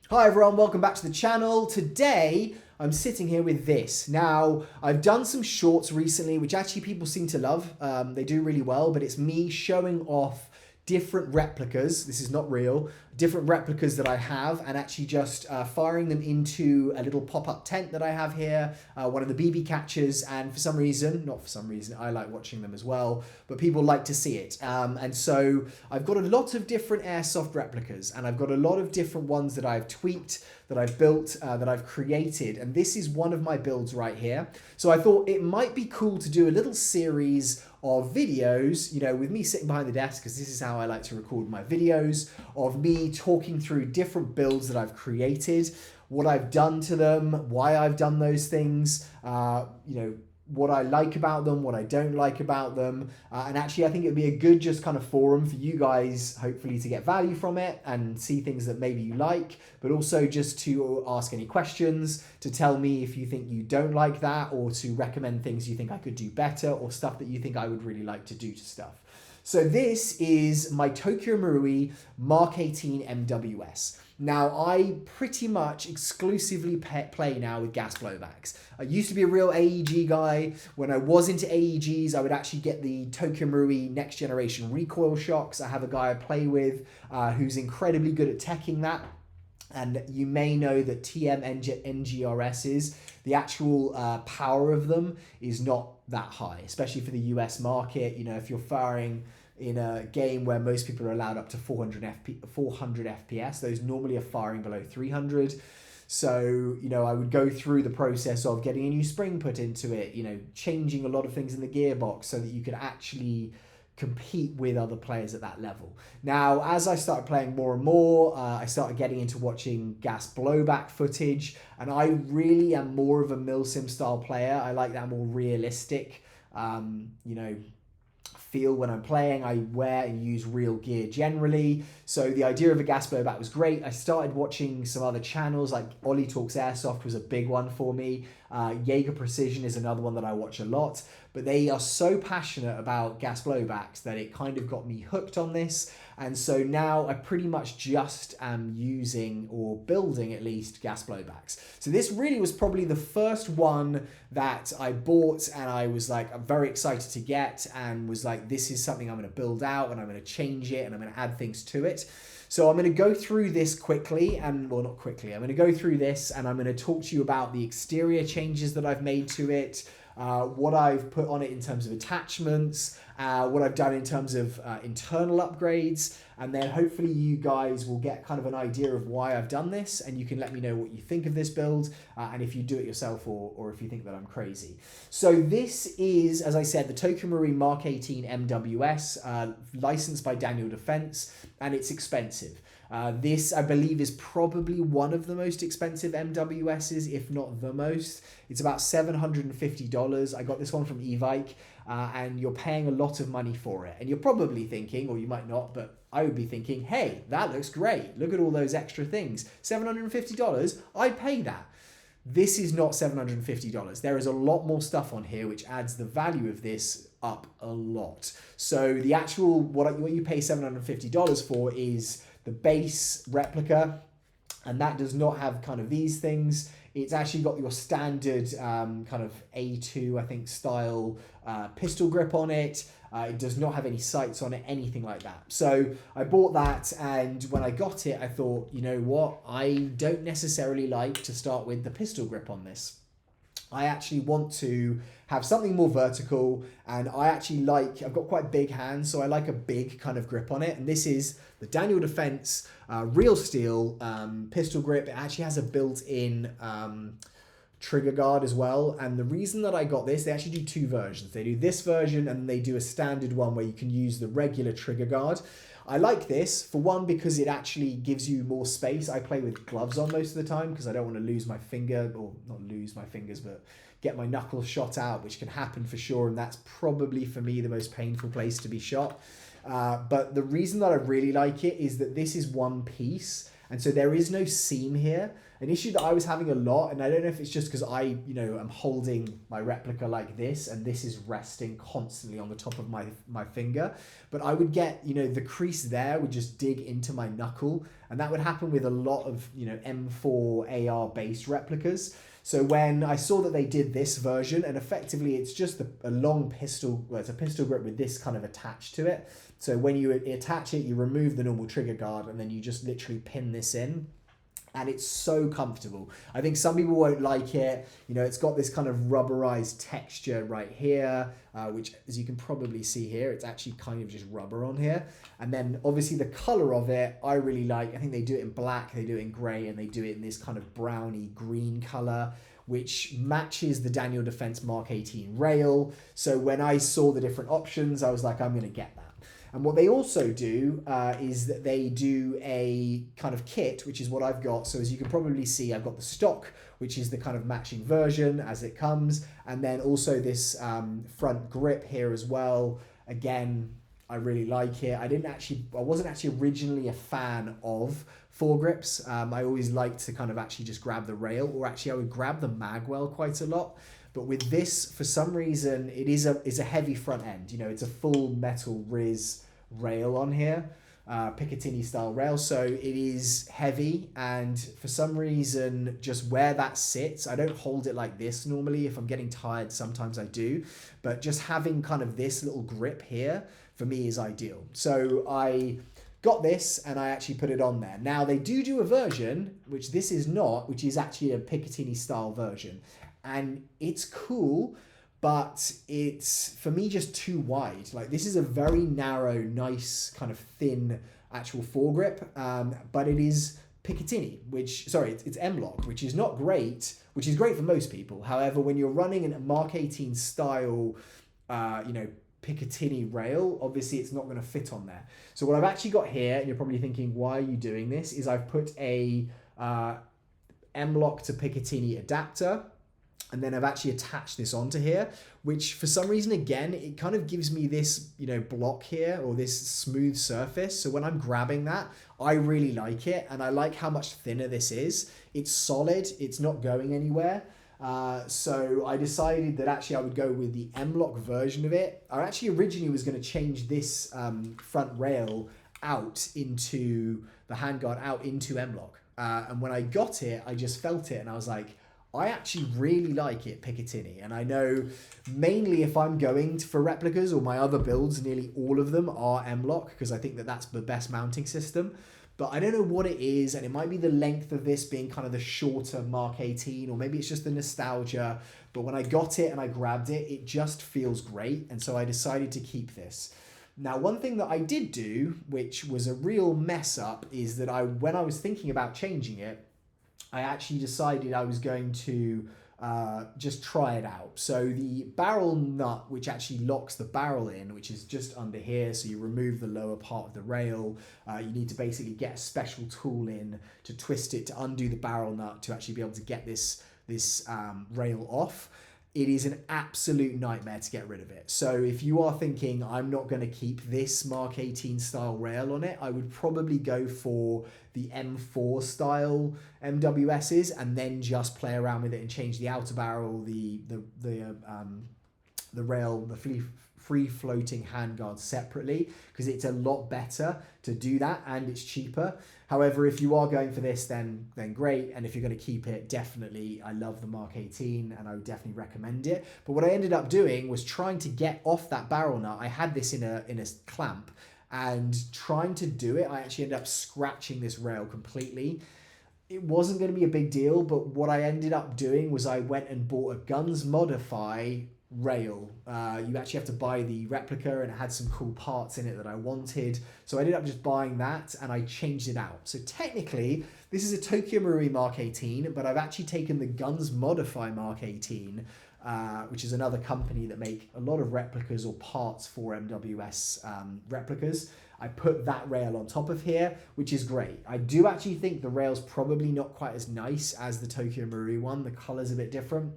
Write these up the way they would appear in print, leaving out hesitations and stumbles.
Hi everyone, welcome back to the channel. Today I'm sitting here with this. Now, I've done some shorts recently which actually people seem to love. They do really well, but it's me showing off different replicas. This is not real. Different replicas that I have, and actually just firing them into a little pop-up tent that I have here, one of the BB catchers, and for some reason, not for some reason, I like watching them as well, but people like to see it. And so I've got a lot of different airsoft replicas, and I've got a lot of different ones that I've tweaked, that I've built, that I've created, and this is one of my builds right here. So I thought it might be cool to do a little series of videos, you know, with me sitting behind the desk, because this is how I like to record my videos, of me talking through different builds that I've created, what I've done to them, why I've done those things, you know, what I like about them, what I don't like about them. And actually, I think it'd be a good just kind of forum for you guys, hopefully to get value from it and see things that maybe you like, but also just to ask any questions, to tell me if you think you don't like that, or to recommend things you think I could do better, or stuff that you think I would really like to do to stuff. So this is my Tokyo Marui Mk18 MWS. Now, I pretty much exclusively play now with gas blowbacks. I used to be a real AEG guy. When I was into AEGs, I would actually get the Tokyo Marui next generation recoil shocks. I have a guy I play with who's incredibly good at teching that. And you may know that TM NGRSs, the actual power of them is not that high, especially for the US market. You know, if you're firing in a game where most people are allowed up to 400 FPS, those normally are firing below 300. So, you know, I would go through the process of getting a new spring put into it, you know, changing a lot of things in the gearbox so that you could actually compete with other players at that level. Now, as I started playing more and more, I started getting into watching gas blowback footage, and I really am more of a milsim style player. I like that more realistic, you know, feel when I'm playing. I wear and use real gear generally. So the idea of a gas blowback was great. I started watching some other channels, like Ollie Talks Airsoft was a big one for me. Jaeger Precision is another one that I watch a lot, but they are so passionate about gas blowbacks that it kind of got me hooked on this. And so now I pretty much just am using, or building at least, gas blowbacks. So this really was probably the first one that I bought, and I was like, I'm very excited to get, and was like, this is something I'm going to build out, and I'm going to change it, and I'm going to add things to it. So I'm going to go through this quickly, and well, not quickly, I'm going to go through this and I'm going to talk to you about the exterior changes that I've made to it, what I've put on it in terms of attachments, what I've done in terms of internal upgrades, and then hopefully you guys will get kind of an idea of why I've done this, and you can let me know what you think of this build, and if you do it yourself, or if you think that I'm crazy. So this is, as I said, the Tokyo Marui Mk18 MWS, licensed by Daniel Defense, and it's expensive. This, I believe, is probably one of the most expensive MWSs, if not the most. It's about $750. I got this one from eVike, and you're paying a lot of money for it. And you're probably thinking, or you might not, but I would be thinking, hey, that looks great. Look at all those extra things. $750? I'd pay that. This is not $750. There is a lot more stuff on here which adds the value of this up a lot. So the actual, what you pay $750 for is the base replica, and that does not have kind of these things. It's actually got your standard kind of A2, I think, style pistol grip on it. It does not have any sights on it, anything like that. So I bought that, and when I got it, I thought, you know what? I don't necessarily like to start with the pistol grip on this. I actually want to have something more vertical, and I actually like, I've got quite big hands, so I like a big kind of grip on it. And this is the Daniel Defense real steel pistol grip. It actually has a built-in trigger guard as well. And the reason that I got this, they actually do two versions. They do this version, and they do a standard one where you can use the regular trigger guard. I like this, for one, because it actually gives you more space. I play with gloves on most of the time because I don't want to lose my finger, or not lose my fingers, but get my knuckles shot out, which can happen for sure. And that's probably, for me, the most painful place to be shot. But the reason that I really like it is that this is one piece, And so there is no seam here. An issue that I was having a lot, and I don't know if it's just because I, I'm holding my replica like this, and this is resting constantly on the top of my finger, but I would get, the crease there would just dig into my knuckle, and that would happen with a lot of, M4 AR based replicas. So when I saw that they did this version, and effectively it's just a long pistol, well, it's a pistol grip with this kind of attached to it. So when you attach it, you remove the normal trigger guard, and then you just literally pin this in. And it's so comfortable. I think some people won't like it. It's got this kind of rubberized texture right here, which, as you can probably see here, it's actually kind of just rubber on here. And then obviously the color of it, I really like. I think they do it in black, they do it in gray, and they do it in this kind of browny green color, which matches the Daniel Defense Mark 18 rail. So when I saw the different options, I was like, I'm gonna get that. And what they also do is that they do a kind of kit, which is what I've got. So as you can probably see, I've got the stock, which is the kind of matching version as it comes. And then also this front grip here as well. Again, I really like it. I wasn't actually originally a fan of foregrips. I always liked to kind of actually just grab the rail, or actually I would grab the magwell quite a lot. But with this, for some reason, it's a heavy front end. It's a full metal Riz rail on here, Picatinny style rail. So it is heavy, and for some reason, just where that sits, I don't hold it like this normally. If I'm getting tired, sometimes I do. But just having kind of this little grip here, for me, is ideal. So I got this and I actually put it on there. Now they do a version, which this is not, which is actually a Picatinny style version. And it's cool, but it's, for me, just too wide. Like, this is a very narrow, nice, kind of thin actual foregrip, but it is Picatinny, it's M-Lock, which is not great, which is great for most people. However, when you're running a Mark 18 style, Picatinny rail, obviously it's not going to fit on there. So what I've actually got here, and you're probably thinking, why are you doing this, is I've put a M-Lock to Picatinny adapter, and then I've actually attached this onto here, which for some reason, again, it kind of gives me this, block here, or this smooth surface. So when I'm grabbing that, I really like it. And I like how much thinner this is. It's solid. It's not going anywhere. So I decided that actually I would go with the M-Lock version of it. I actually originally was going to change this front rail out into the handguard, out into M-Lock. And when I got it, I just felt it and I was like, I actually really like it, Picatinny. And I know mainly if I'm going for replicas or my other builds, nearly all of them are M-Lock, because I think that that's the best mounting system. But I don't know what it is, and it might be the length of this being kind of the shorter Mark 18, or maybe it's just the nostalgia. But when I got it and I grabbed it, it just feels great. And so I decided to keep this. Now, one thing that I did do, which was a real mess up, is that when I was thinking about changing it, I actually decided I was going to just try it out. So the barrel nut, which actually locks the barrel in, which is just under here, so you remove the lower part of the rail. You need to basically get a special tool in to twist it to undo the barrel nut to actually be able to get this rail off. It is an absolute nightmare to get rid of it. So if you are thinking, I'm not going to keep this Mark 18 style rail on it, I would probably go for the M4 style MWSs and then just play around with it and change the outer barrel, the rail, the free floating handguard separately, because it's a lot better to do that and it's cheaper. However, if you are going for this, then great. And if you're going to keep it, definitely, I love the Mark 18 and I would definitely recommend it. But what I ended up doing was trying to get off that barrel nut. I had this in a clamp, and trying to do it, I actually ended up scratching this rail completely. It wasn't going to be a big deal, but what I ended up doing was I went and bought a Guns Modify rail. You actually have to buy the replica, and it had some cool parts in it that I wanted. So I ended up just buying that and I changed it out. So technically, this is a Tokyo Marui Mark 18, but I've actually taken the Guns Modify Mark 18, which is another company that make a lot of replicas or parts for MWS replicas. I put that rail on top of here, which is great. I do actually think the rail's probably not quite as nice as the Tokyo Marui one. The color's a bit different,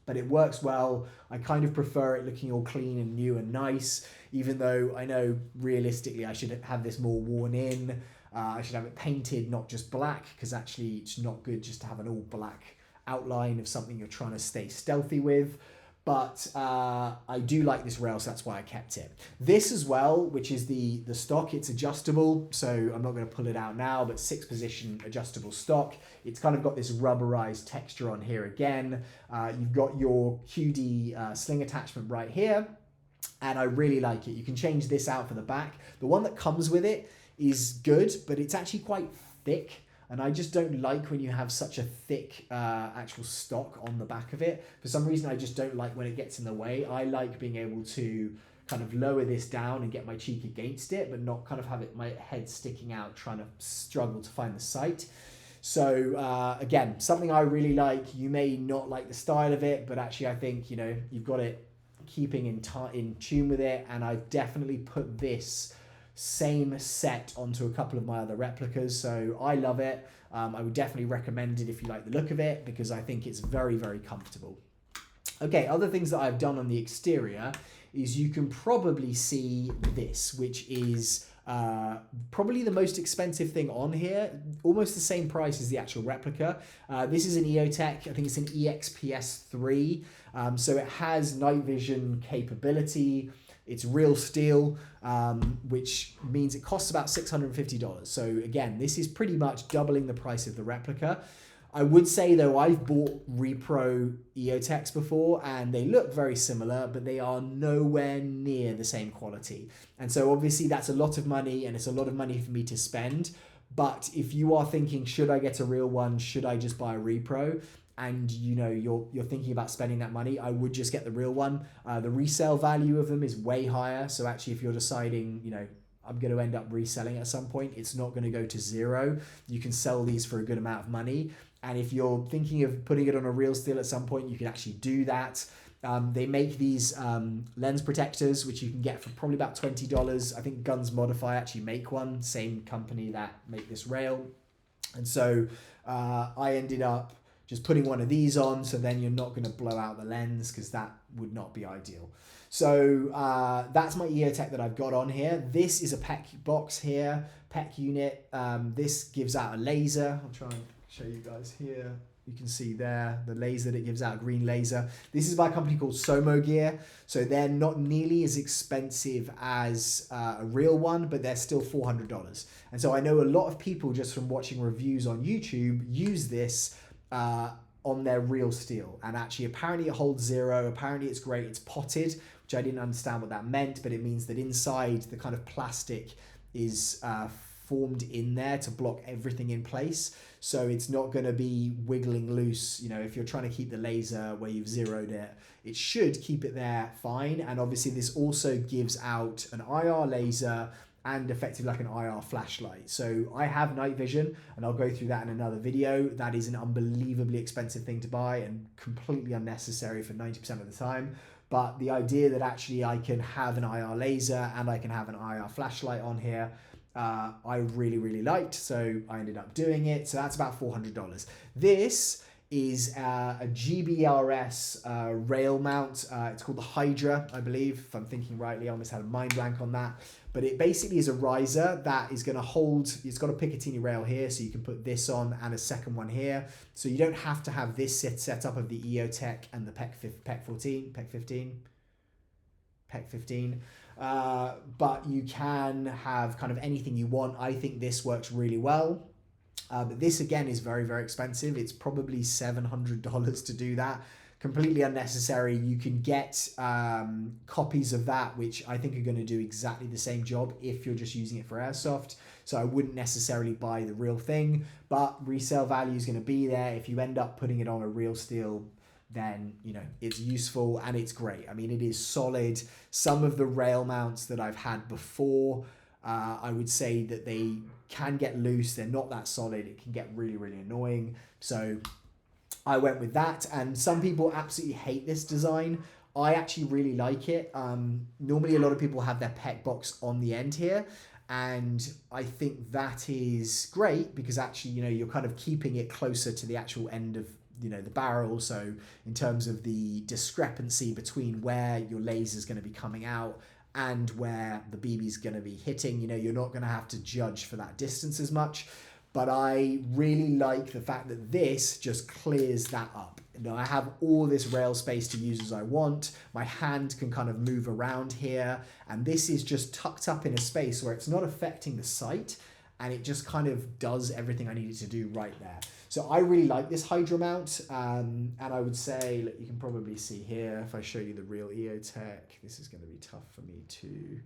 but it works well. I kind of prefer it looking all clean and new and nice, even though I know realistically I should have this more worn in. I should have it painted, not just black, because actually it's not good just to have an all black outline of something you're trying to stay stealthy with. But I do like this rail, so that's why I kept it. This as well, which is the stock, it's adjustable, so I'm not going to pull it out now, but 6-position adjustable stock. It's kind of got this rubberized texture on here again. You've got your QD sling attachment right here, and I really like it. You can change this out for the back. The one that comes with it is good, but it's actually quite thick. And I just don't like when you have such a thick actual stock on the back of it. For some reason, I just don't like when it gets in the way. I like being able to kind of lower this down and get my cheek against it, but not kind of have my head sticking out, trying to struggle to find the sight. So again, something I really like. You may not like the style of it, but actually I think, you know, you've got it keeping in tune with it. And I've definitely put this same set onto a couple of my other replicas, so I love it. I would definitely recommend it if you like the look of it, because I think it's very, very comfortable. Okay, other things that I've done on the exterior is you can probably see this, which is probably the most expensive thing on here, almost the same price as the actual replica. This is an EOTech, I think it's an EXPS3, so it has night vision capability. It's real steel, which means it costs about $650. So again, this is pretty much doubling the price of the replica. I would say though, I've bought repro EOTechs before and they look very similar, but they are nowhere near the same quality. And so obviously that's a lot of money, and it's a lot of money for me to spend. But if you are thinking, should I get a real one? Should I just buy a repro? And you know you're thinking about spending that money, I would just get the real one. The resale value of them is way higher. So actually, if you're deciding, you know, I'm going to end up reselling at some point, it's not going to go to zero. You can sell these for a good amount of money. And if you're thinking of putting it on a real steel at some point, you can actually do that. They make these lens protectors, which you can get for probably about $20. I think Guns Modify actually make one, same company that make this rail. And so I ended up just putting one of these on, so then you're not going to blow out the lens, because that would not be ideal. So that's my EOTech that I've got on here. This is a PEC box here, PEC unit. This gives out a laser. I'll try and show you guys here. You can see there the laser that it gives out, green laser. This is by a company called Somo Gear. So they're not nearly as expensive as a real one, but they're still $400. And so I know a lot of people just from watching reviews on YouTube use this on their real steel, and actually apparently it holds zero. Apparently it's great. It's potted, which I didn't understand what that meant, but it means that inside the kind of plastic is formed in there to block everything in place, so it's not going to be wiggling loose. You know, if you're trying to keep the laser where you've zeroed it, it should keep it there fine. And obviously this also gives out an IR laser and effectively like an IR flashlight. So I have night vision, and I'll go through that in another video. That is an unbelievably expensive thing to buy and completely unnecessary for 90% of the time. But the idea that actually I can have an IR laser and I can have an IR flashlight on here, I really, really liked. So I ended up doing it. So that's about $400. This is a GBRS rail mount. It's called the Hydra, I believe, if I'm thinking rightly. I almost had a mind blank on that. But it basically is a riser that is going to hold, it's got a Picatinny rail here, so you can put this on and a second one here. So you don't have to have this set up of the EOTech and the PEC 15. But you can have kind of anything you want. I think this works really well. But this again is very, very expensive. It's probably $700 to do that. Completely unnecessary. You can get copies of that, which I think are going to do exactly the same job if you're just using it for airsoft. So I wouldn't necessarily buy the real thing, but resale value is going to be there. If you end up putting it on a real steel, then, you know, it's useful and it's great. I mean, it is solid. Some of the rail mounts that I've had before, I would say that they can get loose. They're not that solid. It can get really, really annoying. So I went with that, and some people absolutely hate this design. I actually really like it. Normally a lot of people have their PEC box on the end here, and I think that is great because actually, you know, you're kind of keeping it closer to the actual end of, you know, the barrel. So in terms of the discrepancy between where your laser is going to be coming out and where the BB is going to be hitting. You know, you're not going to have to judge for that distance as much. But I really like the fact that this just clears that up. You know, I have all this rail space to use as I want. My hand can kind of move around here. And this is just tucked up in a space where it's not affecting the sight. And it just kind of does everything I need it to do right there. So I really like this Hydra mount. And I would say, look, you can probably see here, if I show you the real EOTech, this is going to be tough for me to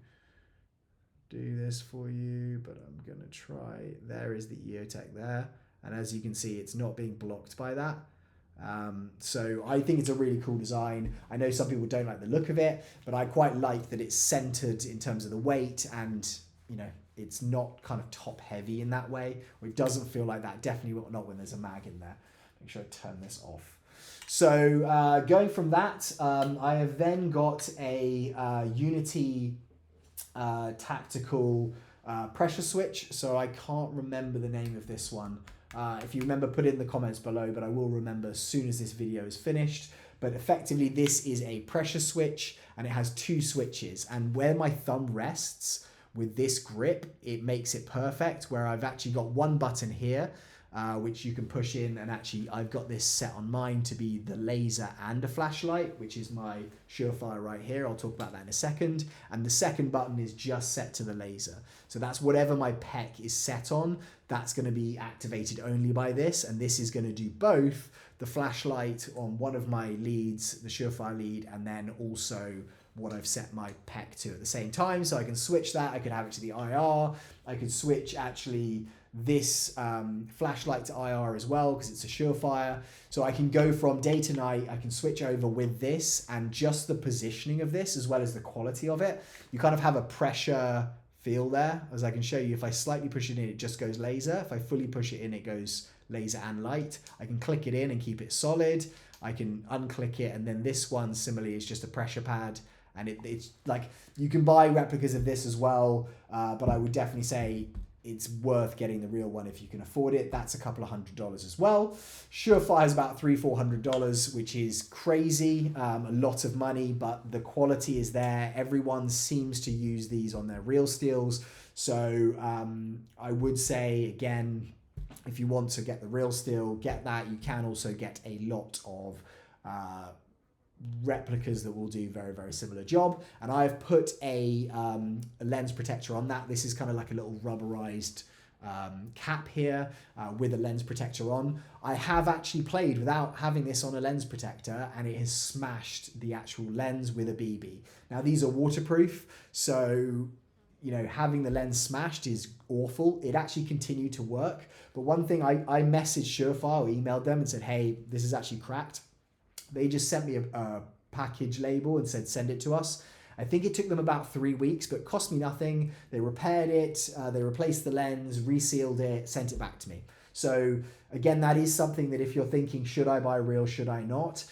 do this for you, but I'm going to try. There is the EOTech there. And as you can see, it's not being blocked by that. So I think it's a really cool design. I know some people don't like the look of it, but I quite like that it's centered in terms of the weight, and you know, it's not kind of top heavy in that way, or it doesn't feel like that. Definitely not when there's a mag in there. Make sure I turn this off. So going from that, I have then got a Unity tactical pressure switch. So I can't remember the name of this one. If you remember, put it in the comments below, but I will remember as soon as this video is finished. But effectively, this is a pressure switch, and it has two switches. And where my thumb rests with this grip, it makes it perfect, where I've actually got one button here, which you can push in, and actually I've got this set on mine to be the laser and a flashlight, which is my Surefire right here. I'll talk about that in a second. And the second button is just set to the laser. So that's whatever my PEC is set on, that's going to be activated only by this. And this is going to do both the flashlight on one of my leads, the Surefire lead, and then also what I've set my PEC to at the same time. So I can switch that. I could have it to the IR. I could switch actually this flashlight to IR as well, because it's a Surefire. So I can go from day to night. I can switch over with this, and just the positioning of this as well as the quality of it, you kind of have a pressure feel there. As I can show you, if I slightly push it in, it just goes laser. If I fully push it in, it goes laser and light. I can click it in and keep it solid. I can unclick it, and then this one similarly is just a pressure pad. And it's like, you can buy replicas of this as well, but I would definitely say it's worth getting the real one if you can afford it. That's a couple of $100 as well. Surefire is about $300-400, which is crazy, a lot of money, but the quality is there. Everyone seems to use these on their real steels. So I would say, again, if you want to get the real steel, get that. You can also get a lot of replicas that will do very, very similar job. And I've put a lens protector on that. This is kind of like a little rubberized cap here with a lens protector on. I have actually played without having this on a lens protector, and it has smashed the actual lens with a BB. Now these are waterproof, so you know, having the lens smashed is awful. It actually continued to work. But one thing, I messaged Surefire or emailed them and said, hey, this is actually cracked. They just sent me a package label and said, send it to us. I think it took them about 3 weeks, but cost me nothing. They repaired it, they replaced the lens, resealed it, sent it back to me. So again, that is something that if you're thinking, should I buy real, should I not?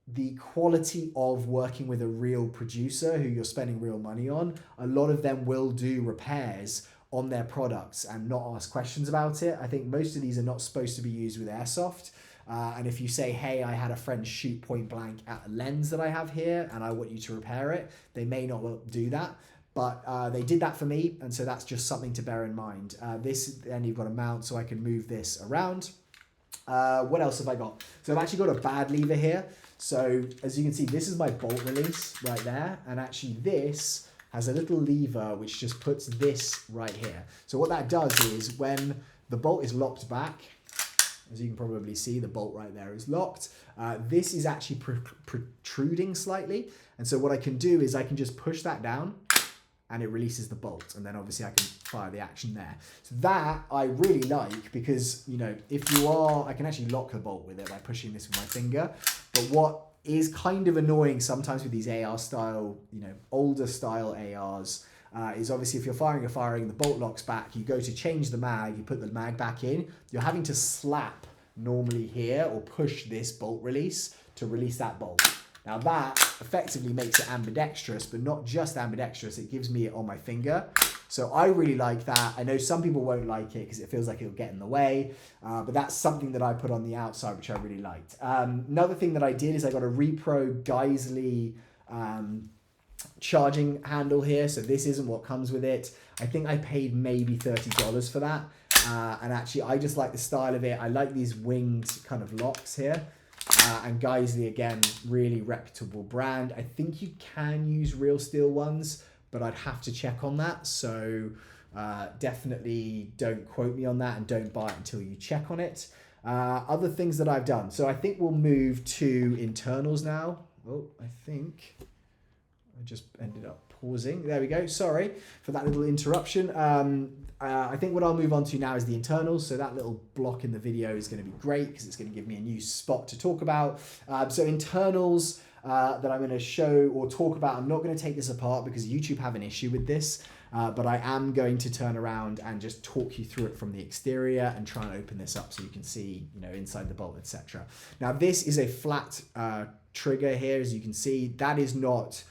The quality of working with a real producer who you're spending real money on, a lot of them will do repairs on their products and not ask questions about it. I think most of these are not supposed to be used with airsoft. And if you say, hey, I had a friend shoot point blank at a lens that I have here and I want you to repair it, they may not do that. But they did that for me. And so that's just something to bear in mind. Then you've got a mount so I can move this around. What else have I got? So I've actually got a bad lever here. So as you can see, this is my bolt release right there. And actually this has a little lever which just puts this right here. So what that does is when the bolt is locked back, as you can probably see, the bolt right there is locked. This is actually protruding slightly. And so what I can do is I can just push that down and it releases the bolt. And then obviously I can fire the action there. So that I really like because, you know, I can actually lock the bolt with it by pushing this with my finger. But what is kind of annoying sometimes with these AR style, you know, older style ARs, is obviously if you're firing, the bolt locks back, you go to change the mag, you put the mag back in, you're having to slap normally here or push this bolt release to release that bolt. Now that effectively makes it ambidextrous, but not just ambidextrous, it gives me it on my finger. So I really like that. I know some people won't like it because it feels like it'll get in the way, but that's something that I put on the outside, which I really liked. Another thing that I did is I got a Repro Geisley charging handle here. So this isn't what comes with it. I think I paid maybe $30 for that. And actually, I just like the style of it. I like these winged kind of locks here. And Geisley, again, really reputable brand. I think you can use real steel ones, but I'd have to check on that. So definitely don't quote me on that and don't buy it until you check on it. Other things that I've done. So I think we'll move to internals now. Oh, I think I just ended up pausing. There we go. Sorry for that little interruption. I think what I'll move on to now is the internals. So that little block in the video is going to be great because it's going to give me a new spot to talk about. So internals that I'm going to show or talk about, I'm not going to take this apart because YouTube have an issue with this, but I am going to turn around and just talk you through it from the exterior and try and open this up so you can see, you know, inside the bolt, etc. Now this is a flat trigger here, as you can see. That is not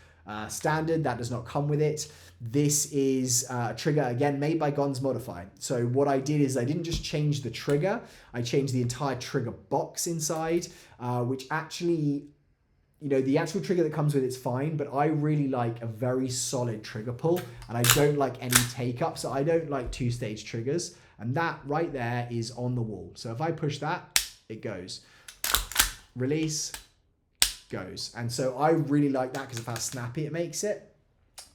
standard. That does not come with it. This is a trigger, again, made by Guns Modified. So what I did is I didn't just change the trigger, I changed the entire trigger box inside, which actually, you know, the actual trigger that comes with it's fine, but I really like a very solid trigger pull, and I don't like any take up. So I don't like two-stage triggers, and that right there is on the wall. So if I push that, it goes. Release, goes. And so I really like that because of how snappy it makes it.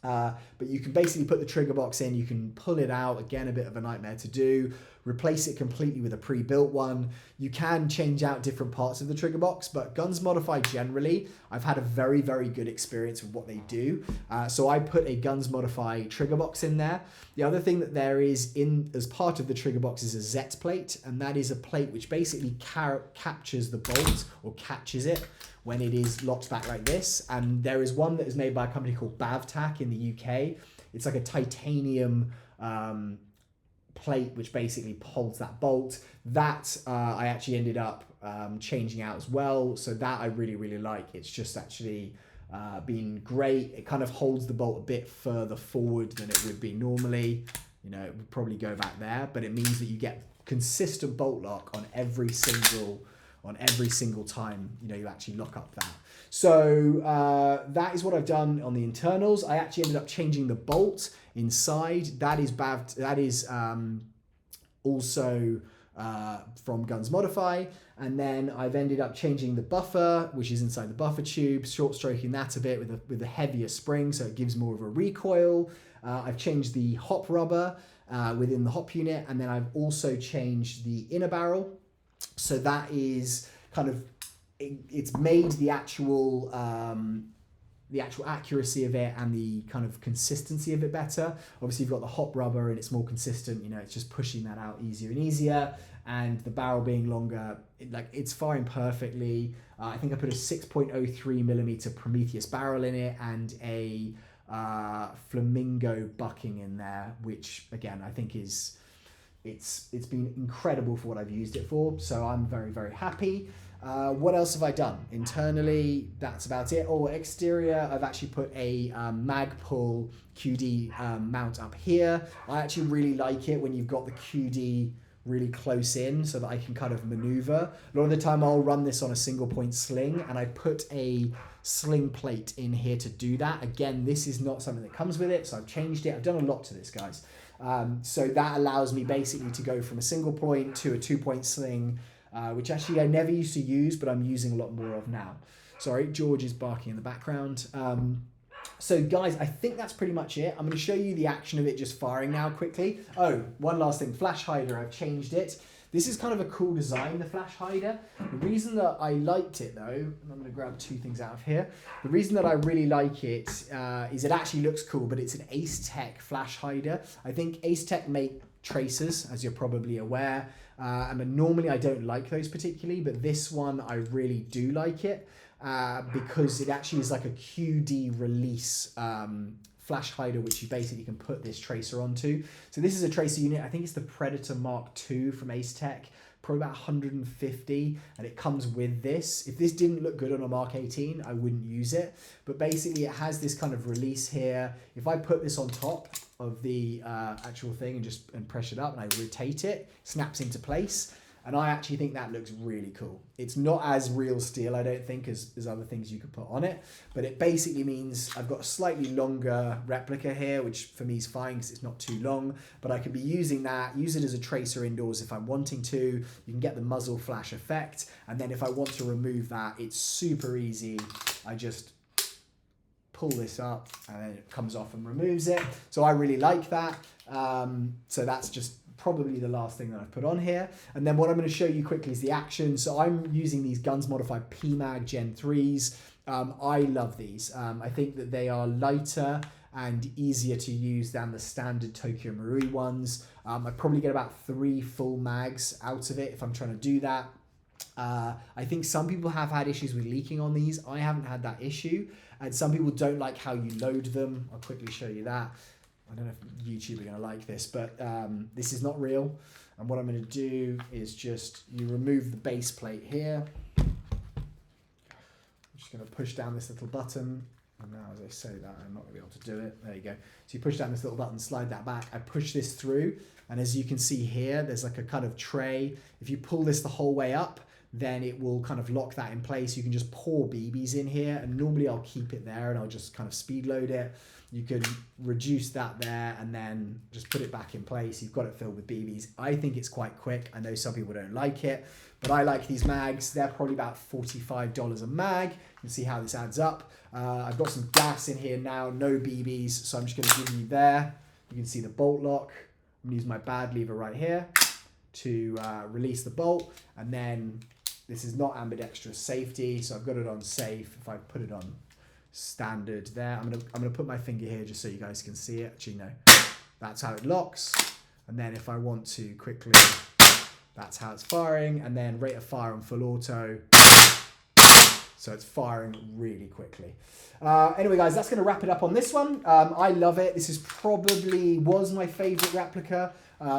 But you can basically put the trigger box in, you can pull it out, again, a bit of a nightmare to do, replace it completely with a pre-built one. You can change out different parts of the trigger box, but Guns Modified generally, I've had a very, very good experience with what they do. So I put a Guns Modified trigger box in there. The other thing that there is in as part of the trigger box is a Z plate, and that is a plate which basically captures the bolt or catches it when it is locked back like this. And there is one that is made by a company called EOTech in the UK. It's like a titanium plate which basically holds that bolt. That I actually ended up changing out as well. So that I really, really like. It's just actually been great. It kind of holds the bolt a bit further forward than it would be normally. You know, it would probably go back there, but it means that you get consistent bolt lock on every single time, you know, you actually lock up that. So that is what I've done on the internals. I actually ended up changing the bolt inside. That is also from Guns Modify. And then I've ended up changing the buffer, which is inside the buffer tube, short stroking that a bit with a heavier spring, so it gives more of a recoil. I've changed the hop rubber within the hop unit, and then I've also changed the inner barrel. So that is kind of, it's made the actual accuracy of it and the kind of consistency of it better. Obviously you've got the hop rubber and it's more consistent, you know, it's just pushing that out easier and easier. And the barrel being longer, it's firing perfectly. I think I put a 6.03mm Prometheus barrel in it and a flamingo bucking in there, which again, I think is, it's been incredible for what I've used it for, so I'm very, very happy. What else have I done? Internally, that's about it. Oh, exterior, I've actually put a Magpul QD mount up here. I actually really like it when you've got the QD really close in so that I can kind of maneuver. A lot of the time I'll run this on a single point sling, and I put a sling plate in here to do that. Again, this is not something that comes with it, so I've changed it. I've done a lot to this, guys. So that allows me basically to go from a single point to a 2-point sling, which actually I never used to use, but I'm using a lot more of now. Sorry, George is barking in the background. So guys, I think that's pretty much it. I'm going to show you the action of it just firing now quickly. Oh, one last thing, flash hider, I've changed it. This is kind of a cool design, the flash hider. The reason that I liked it though, and I'm going to grab two things out of here. The reason that I really like it is it actually looks cool, but it's an EOTech flash hider. I think EOTech make tracers, as you're probably aware. And normally I don't like those particularly, but this one I really do like it because it actually is like a QD release flash hider, which you basically can put this tracer onto. So this is a tracer unit. I think it's the Predator Mark II from EOTech, probably about 150, and it comes with this. If this didn't look good on a Mark 18, I wouldn't use it. But basically it has this kind of release here. If I put this on top of the actual thing and press it up and I rotate it, snaps into place. And I actually think that looks really cool. It's not as real steel, I don't think, as other things you could put on it. But it basically means I've got a slightly longer replica here, which for me is fine because it's not too long. But I could be using that, use it as a tracer indoors if I'm wanting to. You can get the muzzle flash effect. And then if I want to remove that, it's super easy. I just pull this up and then it comes off and removes it. So I really like that. So that's just probably the last thing that I've put on here. And then what I'm going to show you quickly is the action. So I'm using these Guns Modified PMag Gen 3s. I love these. I think that they are lighter and easier to use than the standard Tokyo Marui ones. I probably get about 3 full mags out of it if I'm trying to do that. I think some people have had issues with leaking on these. I haven't had that issue. And some people don't like how you load them. I'll quickly show you that. I don't know if YouTube are going to like this, but this is not real. And what I'm going to do is just, you remove the base plate here. I'm just going to push down this little button. And now as I say that, I'm not going to be able to do it. There you go. So you push down this little button, slide that back. I push this through. And as you can see here, there's like a kind of tray. If you pull this the whole way up, then it will kind of lock that in place. You can just pour BBs in here, and normally I'll keep it there and I'll just kind of speed load it. You can reduce that there and then just put it back in place. You've got it filled with BBs. I think it's quite quick. I know some people don't like it, but I like these mags. They're probably about $45 a mag. You can see how this adds up. I've got some gas in here now, no BBs, so I'm just going to give you there. You can see the bolt lock. I'm going to use my bad lever right here to release the bolt, and then this is not ambidextrous safety, so I've got it on safe. If I put it on standard there, I'm gonna put my finger here just so you guys can see it. Actually, no, that's how it locks. And then if I want to quickly, that's how it's firing. And then rate of fire on full auto. So it's firing really quickly. Anyway, guys, that's going to wrap it up on this one. I love it. This is was my favorite replica.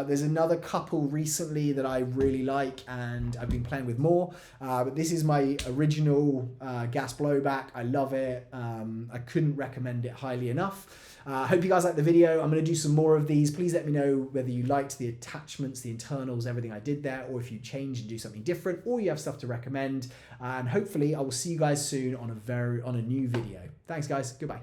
There's another couple recently that I really like and I've been playing with more. But this is my original gas blowback. I love it. I couldn't recommend it highly enough. I hope you guys liked the video. I'm going to do some more of these. Please let me know whether you liked the attachments, the internals, everything I did there, or if you change and do something different, or you have stuff to recommend. And hopefully I will see you guys soon on a new video. Thanks, guys. Goodbye.